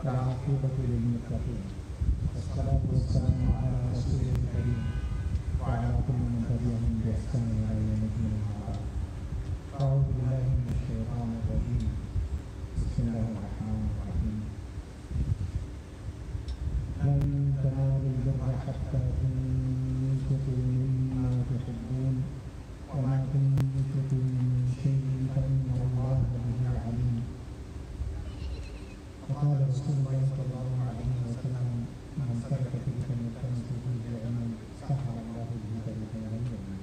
والعاقبة للمتقين والصلاة والسلام على رسوله الكريم وعلى كل من تبعهم بإحسان إلى يوم الدين أما بعد. أعوذ بالله من الشيطان الرجيم. بسم الله الرحمن الرحيم. لن تنالوا البر حتى تنفقوا مما تحبون وما تنفقوا من شيء فإن الله به عليم. وقال رسول الله صلى الله عليه وسلم: من سلك طريقا يلتمس فيه علما سهل الله به طريقا إلى الجنة.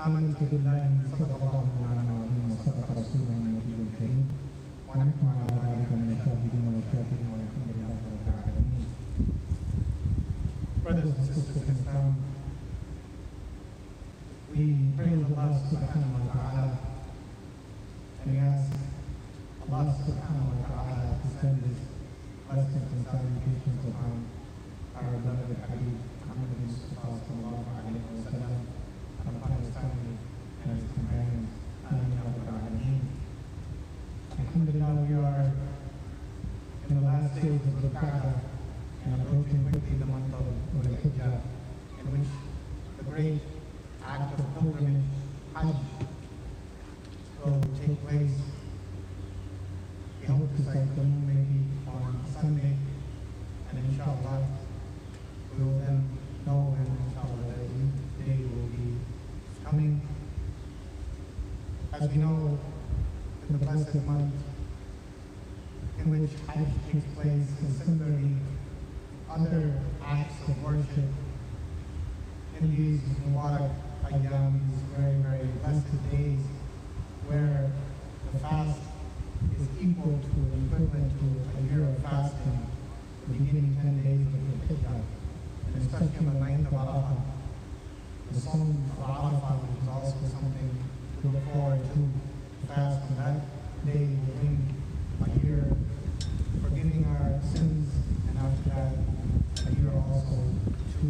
آمنت بالله صدق الله مولانا العظيم وصدق رسوله النبي الكريم ونحن على ذلك من الشاهدين والشاكرين والحمد لله رب العالمين. Brothers and sisters in Islam, we praise Allah subhanahu wa ta'ala and we ask Allah subhanahu wa ta'ala to send His blessings and salutations upon our beloved Adil, Muhammad Mustafa sallallahu alayhi wa sallam, and upon his family and his companions. Amin ya rabbal alameen. Alhamdulillah, we are in the last days of the Qa'dah and approaching quickly the month of Al-Hijjah, in which the great act of pilgrimage, Hajj, will take place. We hope to sight the moon maybe on Sunday, and inshallah we will then know when inshallah the day will be coming. As we know, in the blessed month in which Hajj takes place, and similarly other acts of worship in these Mubarak Ayyam, these very, very blessed days where the fast is equal to, equivalent to a year of fasting, the beginning 10 days of the Hijjah, and especially on the 9th of Arafah. The Sawm of Arafah is also something to look forward to. Fast on that day will bring a year forgiving our sins, and after that a year also to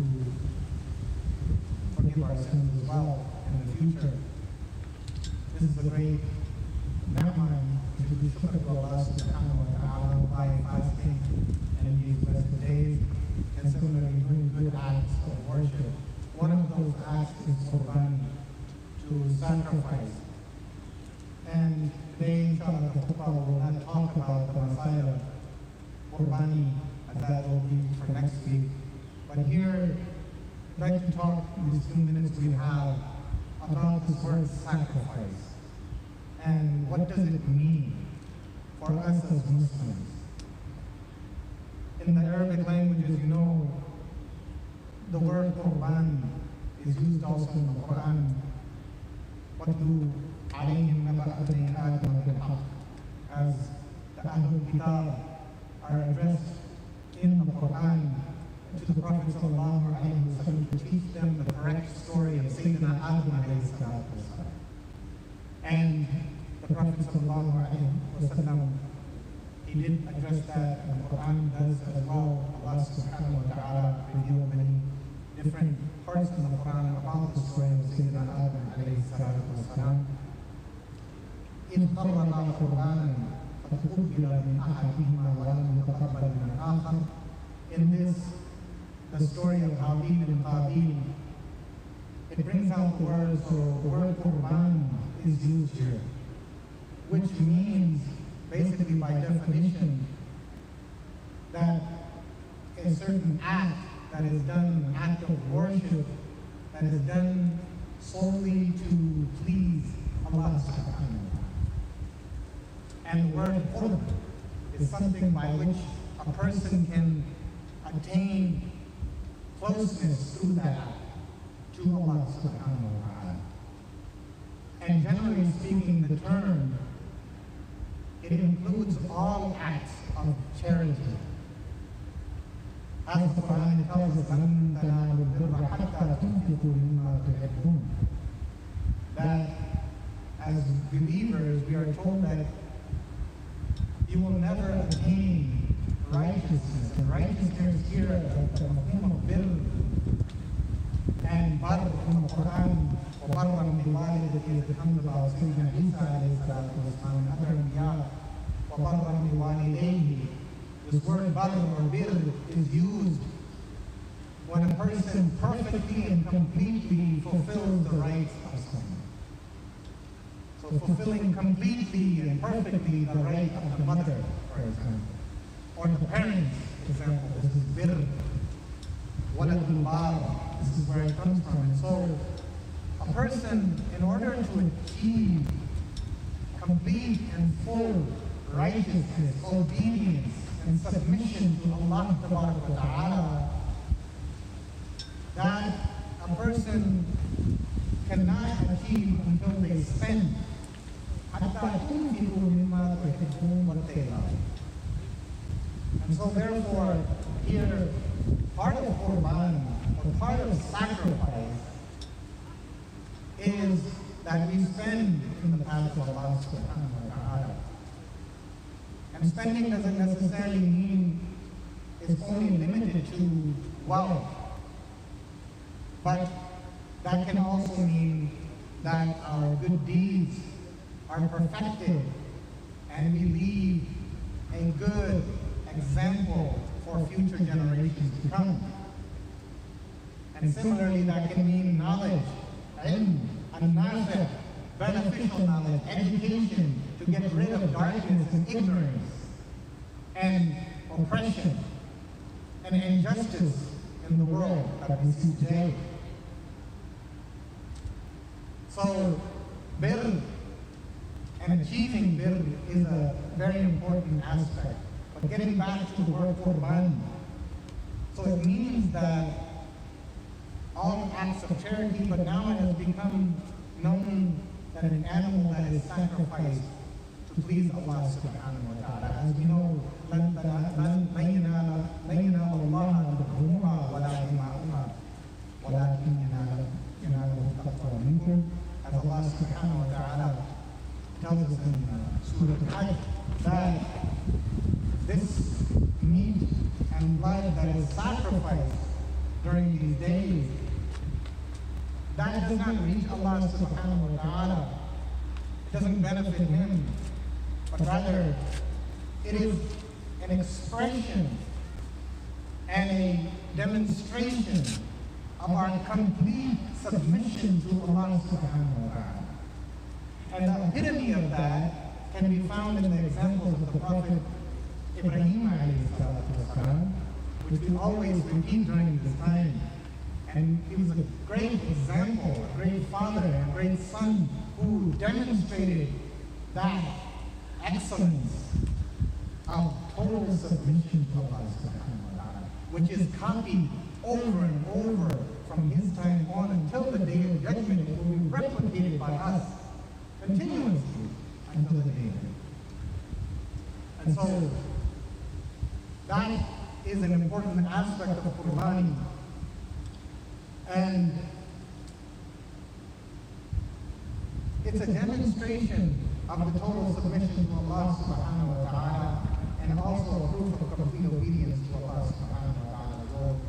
forgive our sins as well in the future. This is a great ni'mah to be shukr to Allah subhanahu wa ta'ala by fasting in these blessed days, and similarly doing good acts of worship. One of those acts is Qurban, to sacrifice. And today, inshallah, the khutbah will not talk about the Masala Qurbani, as that will be for next week. But here, I'd like to talk in these few minutes we have about this word sacrifice. And what does it mean for us as Muslims? In the Arabic language, as you know, the word Qurban is used also in the Quran. وَاتْلُوا عَلَيْهِمْ نَبَأَ بَنِي آدَمَ بِالْحَقِّ, as the Ahlul Kitab are addressed in the Quran to the Prophet sallallahu alayhi wa sallam to teach them the correct story of Sayyidina Adam alayhi salatu wasalam. And the Prophet sallallahu alayhi wa sallam, he did address that, and the Quran does as well. Allah subhanahu wa ta'ala revealed many different parts in the Quran about the story of Sayyidina Adam alayhi salatu wasalam. إِذْ قَرَّبَ قُرْبَانًا فَتُقُبِّلَ مِنْ أَحَدِهِمَا وَلَمْ يُتَقَبَّلْ مِنْ الْآخَرِ. In this, the story of Adil and Qabil, it brings out the word, so the word Qurban is used here, which means, basically by definition, that a certain act that is done, an act of worship that is done solely to please Allah subhanahu wa ta'ala. And the word qurb is something by which a person can attain closeness through that to Allah subhanahu wa ta'ala. And generally speaking, the term, it includes all acts of charity. As the Quran tells us, لَن تَنَالُوا الْبِرَّ حَتَّى تُنْفِقُوا مِمَّا تُحِبُّونَ, that as believers we are told that you will never attain righteousness. And righteousness here is the mafhum of birr, and barr in the Quran, وَبَرًّا بِوَالِدَتِهِ, it comes about Sayyidina Isa alayhi salatu wasalam, and other anbiya, وَبَرًّا بِوَالِدَيْهِ, This word bar or bir is used when a person perfectly and completely fulfills the rights of someone. So fulfilling completely and perfectly the right of the mother, for example, or the parents, for example. This is bir. Waladul bar. This is where it comes from. And so a person, in order to achieve complete and full righteousness, obedience, and submission to Allah Ta'ala, that a person cannot achieve until they spend what they love. And so therefore, here, part of Qurban, or part of sacrifice, is that we spend in the path of Allah subhanahu wa ta'ala. And spending doesn't necessarily mean it's only limited to wealth, but that can also mean that our good deeds are perfected and we leave a good example for future generations to come. And similarly, that can mean knowledge, ilm, an-nafi', beneficial knowledge, education, to get rid of darkness and ignorance and oppression and injustice in the world that we see today. So, bir and achieving bir is a very important aspect. But getting back to the word Qurban, so it means that all acts of charity, but now it has become known that an animal that is sacrificed to please Allah subhanahu wa ta'ala. As we know, as Allah subhanahu wa ta'ala tells us in Surah Al-Hajj, that this meat and blood that is sacrificed during these days, that does not reach Allah subhanahu wa ta'ala. It doesn't benefit Him, but rather it is an expression and a demonstration of our complete submission to Allah subhanahu wa ta'ala. And the epitome of that can be found in the examples of the Prophet Ibrahim alayhi salatu wasalam, which we always repeat during this time. And he was a great example, a great father, a great son who demonstrated that excellence of total submission to Allah subhanahu wa ta'ala, which is copied over and over from his time on until the day of judgment. It will be replicated by us continuously until the day of judgment. And so that is an important aspect of Qurban. And it's a demonstration of the total submission to Allah subhanahu wa ta'ala, and also a proof of complete obedience to Allah subhanahu wa ta'ala's will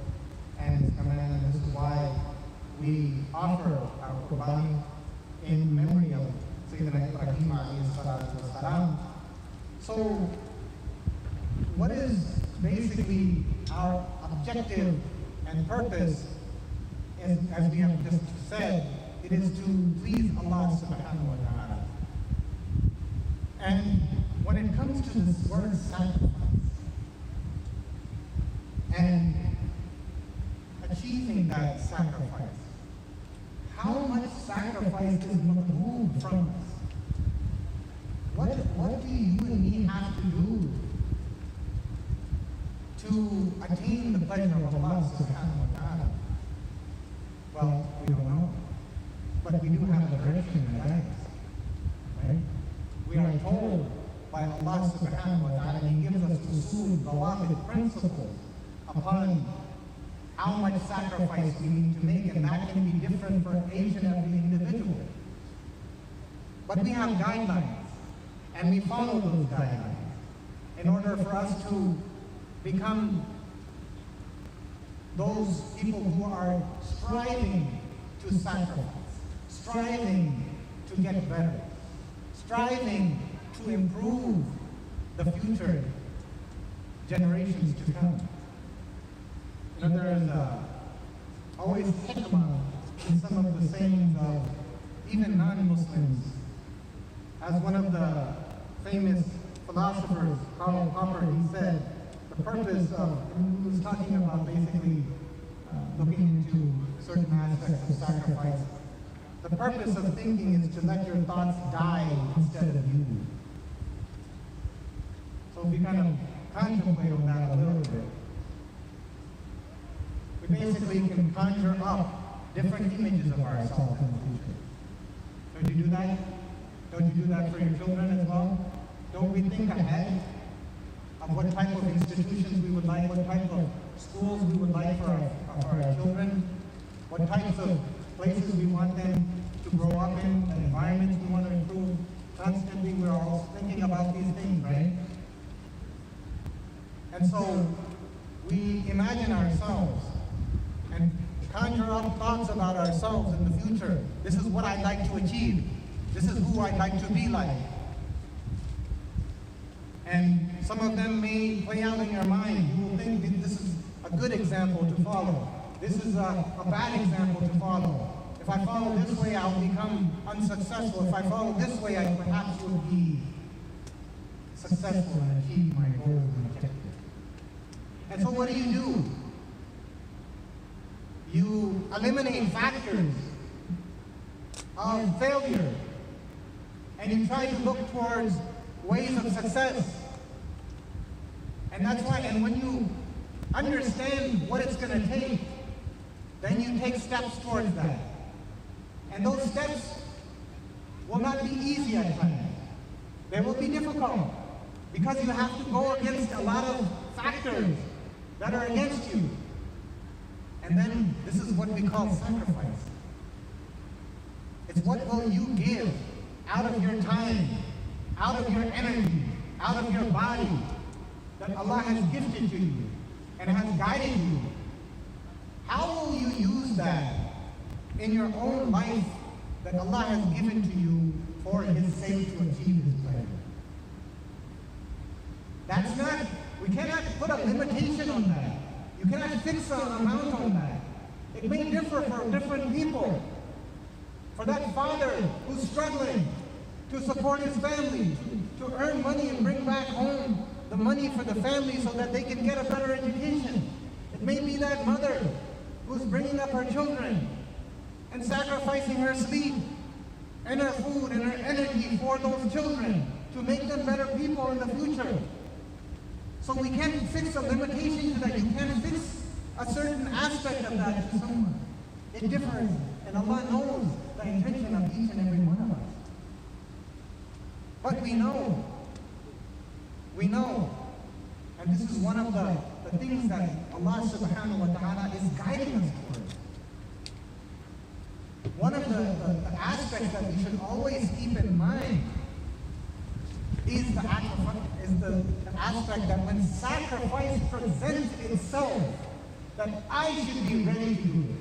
and His command. And this is why we offer our Qurban in memory of Sayyidina Ibrahim alayhi salatu wasalam. So what is basically our objective and purpose? As we have just said, it is to please Allah subhanahu wa ta'ala. And when it comes to this word sacrifice and achieving that sacrifice, how much sacrifice is removed from us? What do you and me have to do to attain the pleasure of Allah subhanahu wa ta'ala? Well, we don't know, but we do have a direction and guidance, right? We are told by Allah subhanahu wa ta'ala, He gives us usul, dawabit, principles upon how much sacrifice we need to make, and that can be different for each and every individual. But we have guidelines, and we follow those guidelines in order for us to become those people who are striving to sacrifice, striving to get better, striving to improve the future generations to come. You know, there is always hikmah in some of the sayings of even non-Muslims. As one of the famous philosophers, Karl Popper, he said, the purpose of, he was talking about basically looking into certain aspects of sacrifice. The purpose of thinking is to let your thoughts die instead of you. So if you kind of contemplate on that a little bit, we basically can conjure up different images of ourselves in the future. Don't you do that? Don't you do that for your children as well? Don't we think ahead of what type of institutions we would like, what type of schools we would like for our children, what types of places we want them to grow up in, the environments we want to improve? Constantly we're all thinking about these things, right? And so we imagine ourselves and conjure up thoughts about ourselves in the future. This is what I'd like to achieve. This is who I'd like to be like. And some of them may play out in your mind. You will think that this is a good example to follow. This is a bad example to follow. If I follow this way, I'll become unsuccessful. If I follow this way, I perhaps will be successful and achieve my goals and objectives. And so what do? You eliminate factors of failure, and you try to look towards ways of success. And that's why, and when you understand what it's going to take, then you take steps towards that. And those steps will not be easy at times. They will be difficult, because you have to go against a lot of factors that are against you. And then this is what we call sacrifice. It's what will you give out of your time, out of your energy, out of your body that Allah has gifted to you and has guided you. How will you use that in your own life that Allah has given to you for His sake to achieve His pleasure? That's not, we cannot put a limitation on that. You cannot fix an amount on that. It may differ for different people. For that father who's struggling to support his family, to earn money and bring back home the money for the family so that they can get a better education. It may be that mother who's bringing up her children and sacrificing her sleep and her food and her energy for those children to make them better people in the future. So we can't fix a limitation to that. You can't fix a certain aspect of that to someone. It differs, and Allah knows the intention of each and every one of us. But we know, and this is one of the things that Allah subhanahu wa ta'ala is guiding us towards. One of the aspects that we should always keep in mind is the aspect that when sacrifice presents itself, that I should be ready to do it.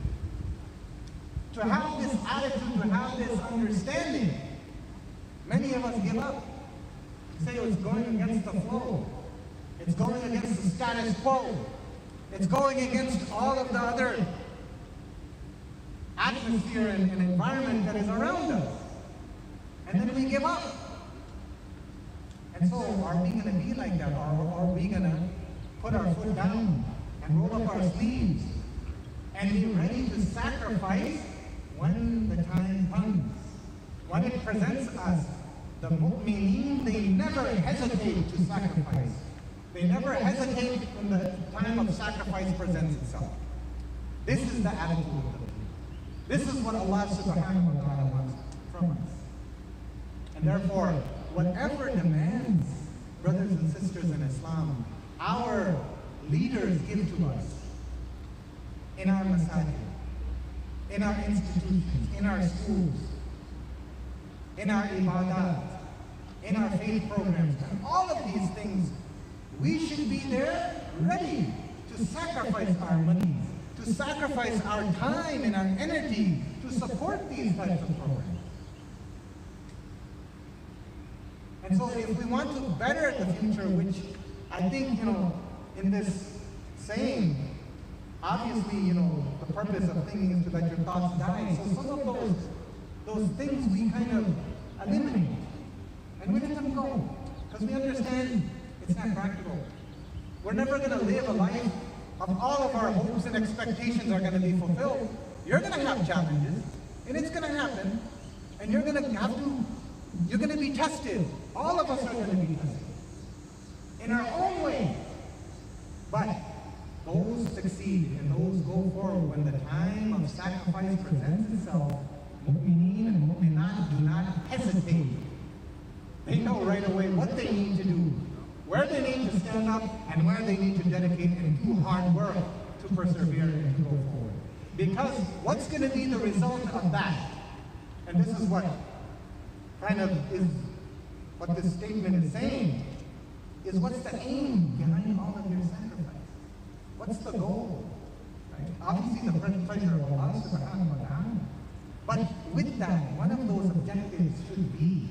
To have this attitude, to have this understanding, many of us give up. Say it's going against the flow. It's going against the status quo. It's going against all of the other atmosphere and environment that is around us. And then we give up. And so are we going to be like that? Or are we going to put our foot down and roll up our sleeves and be ready to sacrifice when the time comes? When it presents us, the mu'mineen, they never hesitate to sacrifice. They never hesitate when the time of sacrifice presents itself. This is the attitude of the people. This is what Allah subhanahu wa ta'ala wants from us. And therefore, whatever demands, brothers and sisters in Islam, our leaders give to us in our masajid, in our institutions, in our schools, in our ibadat, in our faith programs, and all of these things, we should be there ready to sacrifice our money, to sacrifice our time and our energy to support these types of programs. And so if we want to better the future, which I think, in this saying, obviously, you know, the purpose of thinking is to let your thoughts die. So some of those things we kind of eliminate and we let them go because we understand it's not practical. We're never going to live a life of all of our hopes and expectations are going to be fulfilled. You're going to have challenges, and it's going to happen, and you're going to be tested. All of us are going to be tested in our own way. But those succeed and those go forward when the time of sacrifice presents itself. Mu'mineen and mu'minat do not hesitate. They know right away what they need to do, where they need to stand up, and where they need to dedicate and do hard work to persevere and to go forward. Because what's going to be the result of that? And this is what kind of is what this statement is saying, is what's the aim behind all of your sacrifice? What's the goal? Right? Obviously the pleasure of Allah subhanahu wa ta'ala. But with that, one of those objectives should be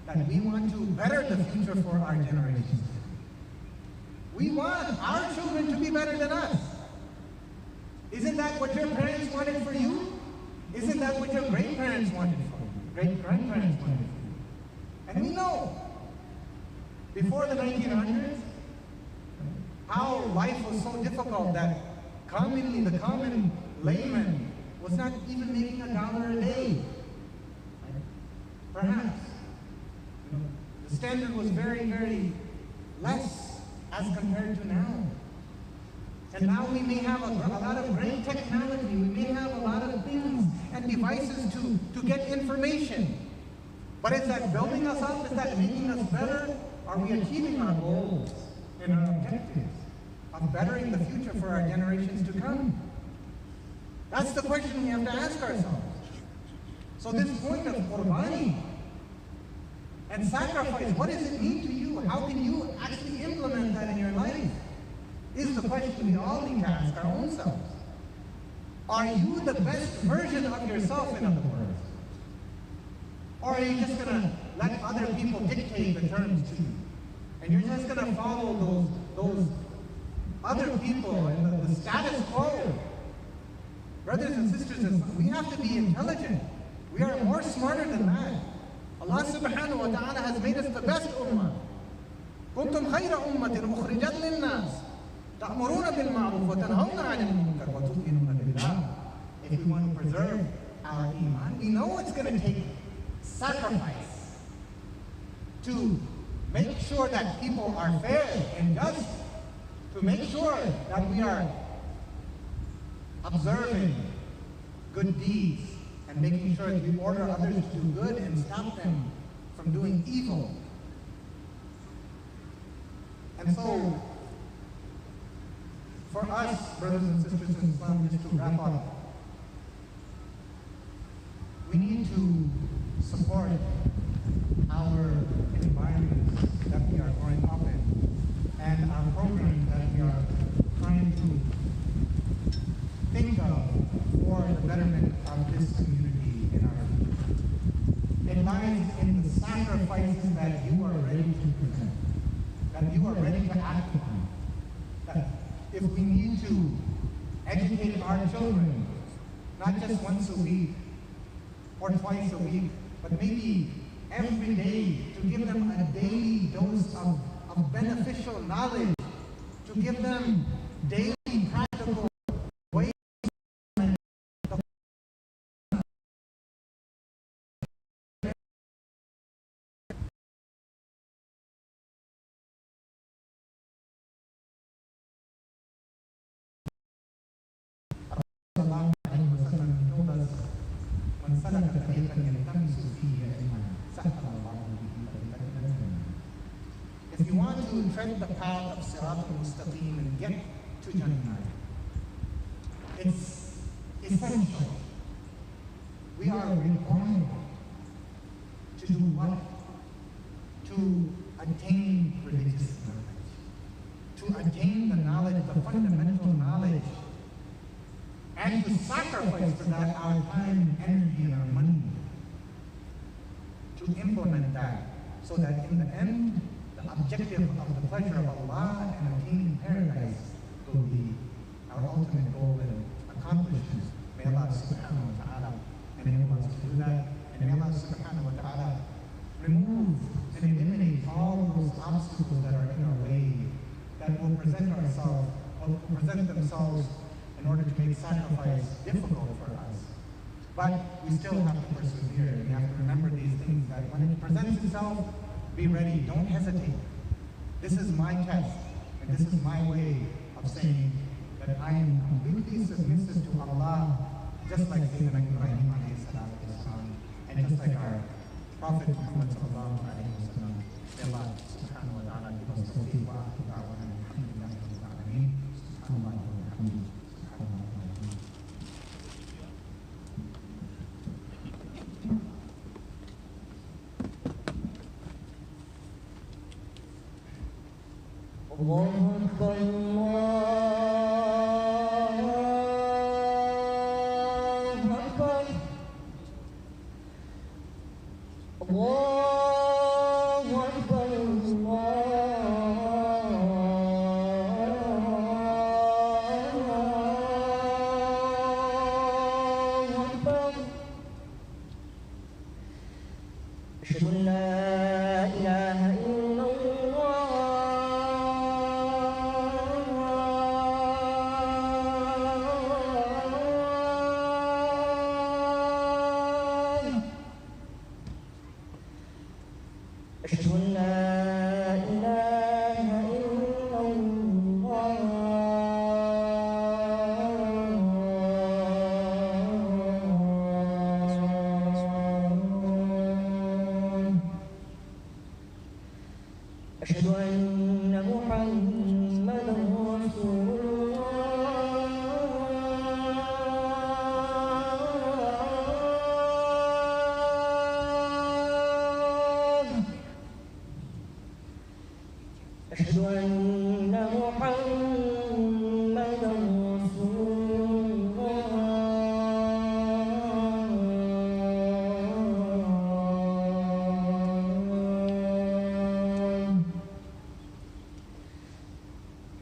that we want to better the future for our generations. We want our children to be better than us. Isn't that what your parents wanted for you? Isn't that what your great-parents wanted for you? Great-grandparents wanted for you? And we know, before the 1900s, how life was so difficult that commonly the common layman was not even making $1 a day. Perhaps. The standard was very, very less as compared to now. And now we may have a lot of great technology, we may have a lot of things and devices to get information. But is that building us up? Is that making us better? Are we achieving our goals and our objectives of bettering the future for our generations to come? That's the question we have to ask ourselves. So this point of qurbani and sacrifice, what does it mean to you? How can you actually implement that in your life? Is the question we all need to ask our own selves. Are you the best version of yourself, in other words? Or are you just going to let other people dictate the terms to you? And you're just going to follow those other people and the status quo? Brothers and sisters, we have to be intelligent. We are more smarter than that. Allah subhanahu wa ta'ala has made us the best ummah. كنتم خير أمة أخرجت للناس تأمرون بالمعروف وتنهون عن المنكر وتؤمنون بالله. If we want to preserve our iman, we know it's going to take sacrifice to make sure that people are fair and just, to make sure that we are observing good deeds and making sure that we order others to do good and stop them from doing evil. And so, for us, brothers and sisters in Islam, just to wrap up, we need to support our environments that we are growing up in and our programs that we are trying to think of for the betterment of this community in our future. It lies in the sacrifices that you are ready to present, that you are ready to act upon. That if we need to educate our children, not just once a week or twice a week, but maybe every day, to give them a daily dose of beneficial knowledge, to give them daily practical ways. If you want to tread the path of Sirat al-Mustaqim and get to Jannah, it's essential. We are required to do what? To attain religious knowledge, to attain the knowledge, the fundamental knowledge, and to sacrifice for that our time, energy, and our money, to implement that, so that in the end, the objective of the pleasure of Allah and attaining paradise present ourselves, or present themselves in order to make sacrifice difficult for us. But we still have to persevere. We have to remember these things, that when it presents itself, be ready, don't hesitate. This is my test, and this is my way of saying that I am completely submissive to Allah, just like Sayyidina Ibrahim alayhi salatu wasalam, and just like our Prophet Muhammad sallallahu alayhi wa sallam. May Allah subhanahu wa ta'ala give us tawfiq wa akhiru da'wana alhamdulillahi rabbil alameen. Subhanallah wa bihamdihi. الله أكبر الله أكبر الله أكبر الله أكبر أشهد أن لا إله إلا أشهد أن لا إله إلا الله أشهد أن محمدا رسول الله أشهد أن محمدا رسول الله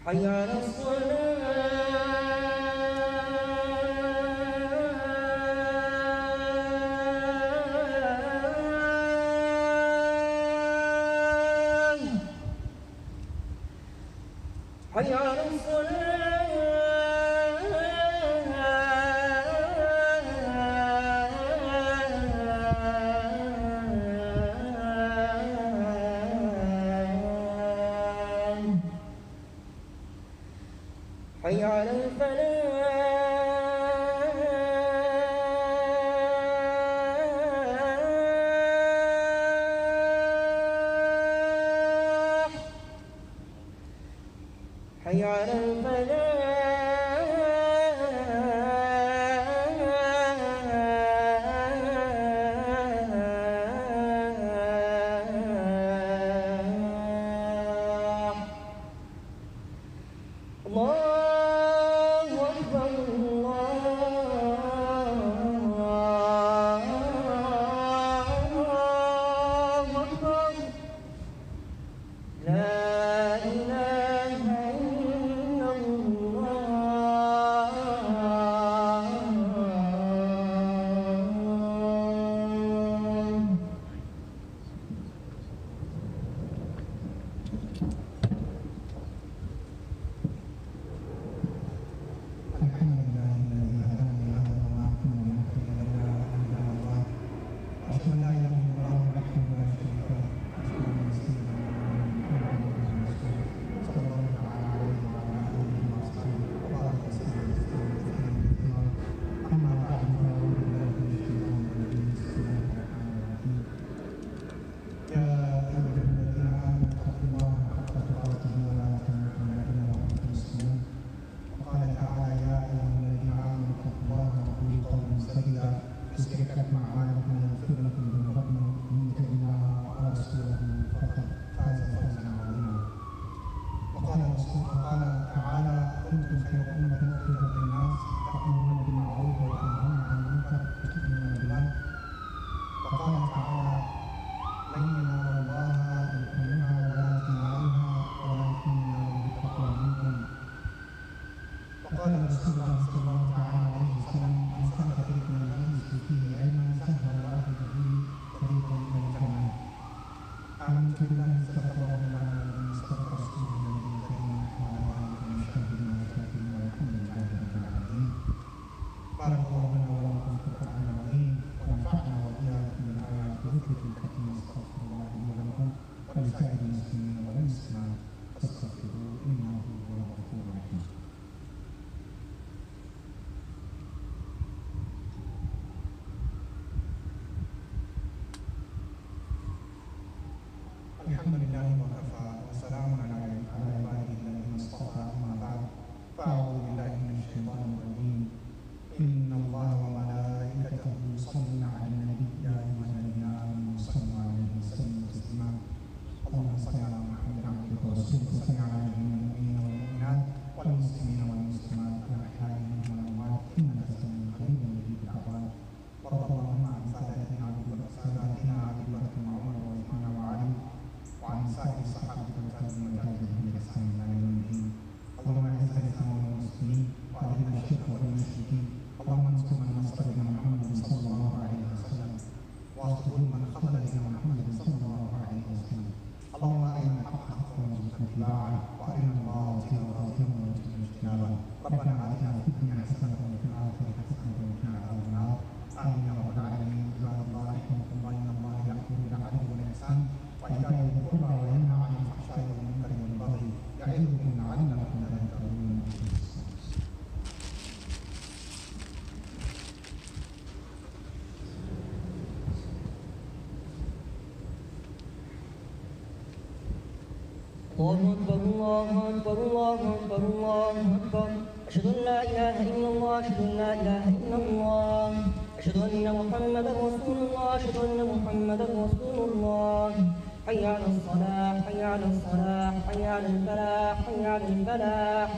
حي على الصلاة حي على الصلاة حي على الفلاح حي على الفلاح الله أكبر الله أكبر لا إله إلا الله الحمد لله الذي هدانا لهذا وما كنا لنهتدي لولا أن هدانا الله وأشهد أن لا إله إلا الله وحده لا شريك له وأشهد أن سيدنا محمدا رسول الله صلى الله تعالى عليه وعلى آله وصحبه وبارك وسلم تسليما كثيرا أما بعد فأعوذ بالله من الشيطان الرجيم بسم الله الرحمن الرحيم يا أيها الذين آمنوا اتقوا الله حق تقاته ولا تموتن إلا وأنتم مسلمون وقال تعالى يا أيها الذين آمنوا اتقوا الله وقولوا قولا سديدا يصلح لكم أعمالكم ويغفر لكم ذنوبكم ومن يطع الله ورسوله فقد فاز فوزا عظيما. وقال تعالى كنتم خير أمة أخرجت للناس تأمرون بالمعروف وتنهون عن المنكر وتؤمنون بالله. وقال تعالى لن ينال الله لحومها ولا دماؤها ولكن يناله التقوى منكم. وقال رسول الله صلى الله تعالى عليه وسلم من سلك طريقا يلتمس فيه علما سهل الله به طريقا الى الجنه. آمنت بالله صدق الله مولانا النبي صدق رسوله النبي الكريم وعلى الله أكبر الله أكبر الله أكبر الله أكبر أشهد أن لا إله إلا الله أشهد أن لا إله إلا الله أشهد أن محمدا رسول الله أشهد أن محمدا رسول الله حي على الصلاة حي على الصلاة حي على الفلاح حي على الفلاح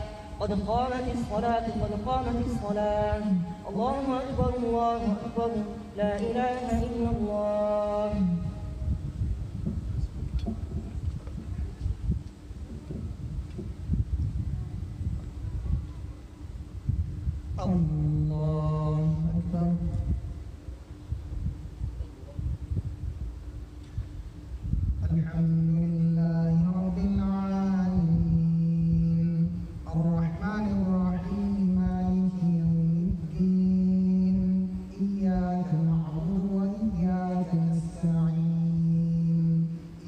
قد قامت الصلاة قد قامت الصلاة الله أكبر الله أكبر لا إله إلا الله الله أكبر. الحمد لله رب العالمين الرحمن الرحيم مالك يوم الدين إياك نعبد وإياك نستعين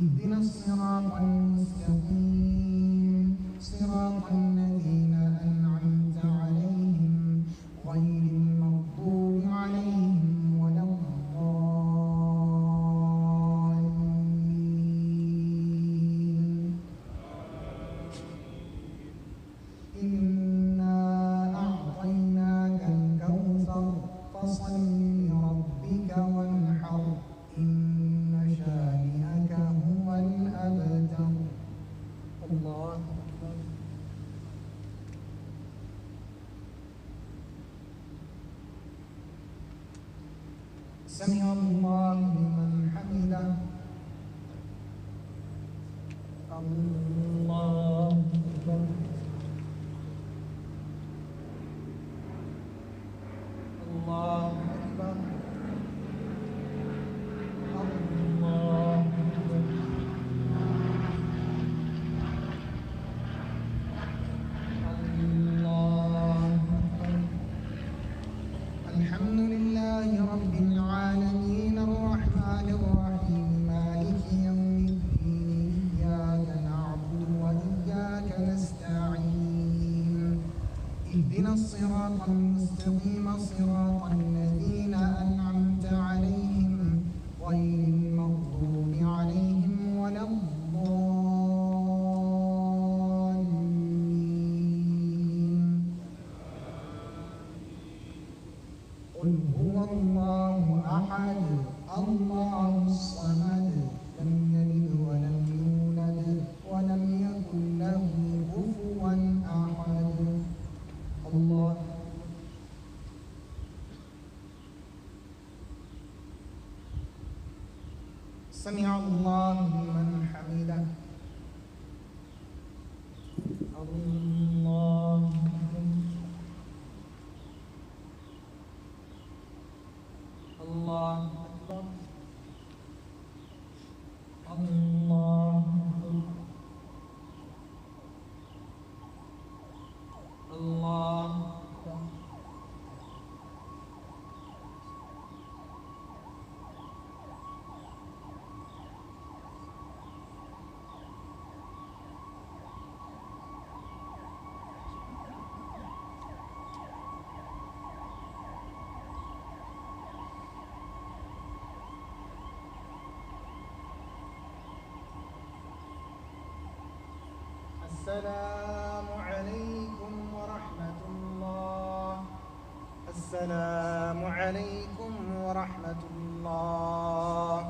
اهدنا الصراط المستقيم صراط الذين أنعمت عليهم غير المغضوب عليهم ولا الضالين. إنا أعطيناك الكوثر فصل لربك وانحر إن شانئك هو الأبتر. الله أكبر. سمع الله لمن حمده. الله أكبر. الله أكبر. الله أكبر. الله أكبر. الحمد لله رب العالمين الرحمن الرحيم مالك يوم الدين إياك نعبد وإياك نستعين اهدنا الصراط المستقيم صراط الذين أنعمت عليهم غير المغضوب عليهم ولا الضالين. قل هو الله أحد الله الصمد لم يلد ولم يولد ولم يكن له كفوا أحد. الله سمع الله لمن حمده. الله الله أكبر. الله أكبر. الله أكبر. السلام عليكم ورحمة الله. السلام عليكم ورحمة الله.